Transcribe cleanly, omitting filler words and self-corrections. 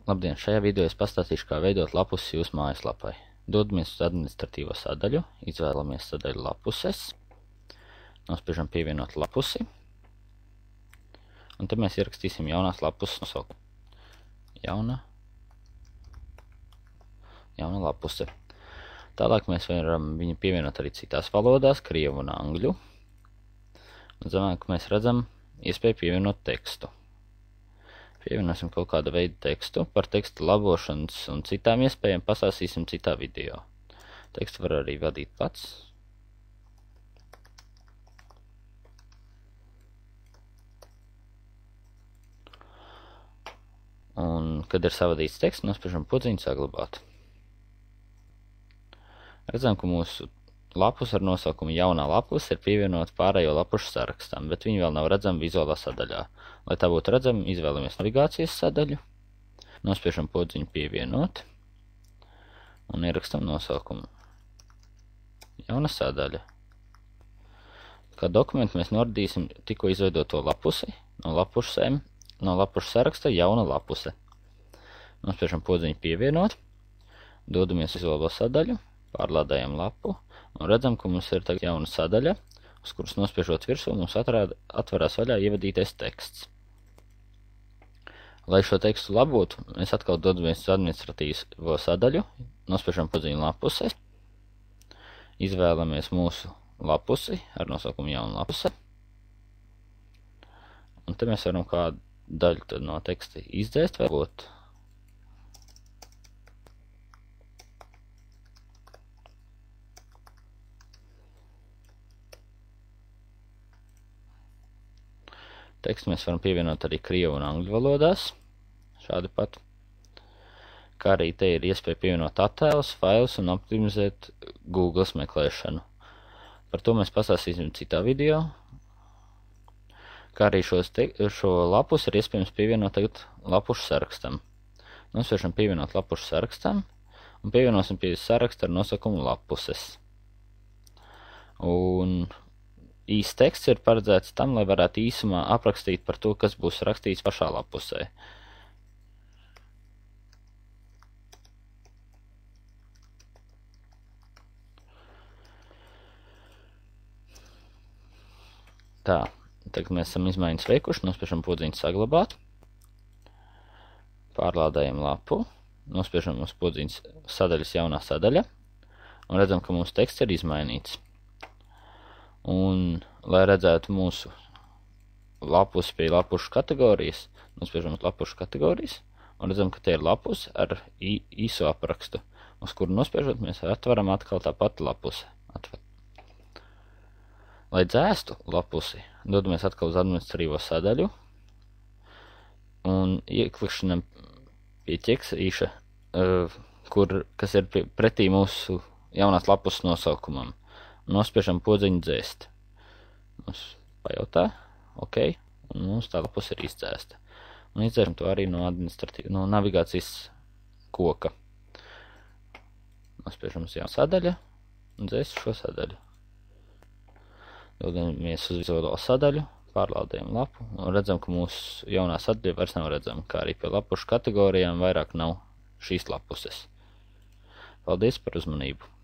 Labdien, šajā video es pastāstīšu, kā veidot lapusi jūsu mājaslapai. Dodamies uz administratīvo sadaļu, izvēlamies sadaļu lapuses, nospiežam pievienot lapusi, un te mēs ierakstīsim jaunās lapuses nosaukumu. Jauna lapuse. Tālāk mēs varam viņu pievienot arī citās valodās, krievu un angļu. Un zemāk mēs redzam iespēju pievienot tekstu. Pievienosim kaut kādu veidu tekstu. Par tekstu labošanas un citām iespējām pastāstīsim citā video. Tekstu var arī vadīt pats. Un, kad ir savadīts teksts, nospiežam podziņu saglabāt. Redzam, ka mūsu lapus ar nosaukumu jaunā lapus ir pievienot pārējo lapušu sarakstam, bet viņi vēl nav redzami vizuālā sadaļā. Lai tā būtu redzami, izvēlamies navigācijas sadaļu, nospiežam podziņu pievienot un ierakstam nosaukumu. Jauna sadaļa. Kā dokumentu mēs noradīsim tikko izveidoto lapusi, no lapušu saraksta jauna lapuse. Nospiežam podziņu pievienot, dodamies vizuālo sadaļu, pārlādējam lapu un redzam, ka mums ir tagad jauna sadaļa, uz kuras nospiežot virsū mums atverās vaļā ievadītais teksts. Lai šo tekstu labotu, mēs atkal dodamies uz administratīvo sadaļu, nospiežam podziņu lapuses, izvēlamies mūsu lapusi ar nosaukumu jauna lapuse, un te mēs varam kādu daļu tad no teksta izdzēst vai labot. Tekstu mēs varam pievienot arī krievu un angļu valodās, šādi pat. Kā arī te ir iespēja pievienot attēlus, failus un optimizēt Google meklēšanu. Par to mēs pastāstīsim citā video. Kā arī šo lapus ir iespējams pievienot tagad lapušu sarakstam. Nospiežam pievienot lapušu sarakstam un pievienosim pie saraksta ar nosaukumu lapuses. Un īsts teksts ir paredzēts tam, lai varētu īsumā aprakstīt par to, kas būs rakstīts pašā lapusē. Tā, tagad mēs esam izmaiņas veikuši, nospiežam podziņu saglabāt, pārlādējam lapu, nospiežam uz podziņas sadaļas jaunā sadaļa un redzam, ka mūsu teksts ir izmainīts. Un, lai redzētu mūsu lapus pie lapušu kategorijas, nospiežam uz lapušu kategorijas un redzam, ka te ir lapus ar īsu aprakstu, uz kuru nospiežot mēs atveram atkal tā pati lapuse. Lai dzēstu lapusi, dodamies atkal uz administratīvo sadaļu un ieklikšanam pie ķeksīša, kas ir pretī mūsu jaunās lapus nosaukumam. Nospiežam podziņu dzēst. Mums pajautā, ok, un mums tā lapus ir izdzēsta. Un izdzēšam to arī no navigācijas koka. Nospiežam uz jaunu sadaļu un dzēst šo sadaļu. Dodamies uz vizuālo sadaļu, pārlādējam lapu un redzam, ka mūsu jaunā sadaļa vairs nav redzama, kā arī pie lapušu kategorijām vairāk nav šīs lapuses. Paldies par uzmanību!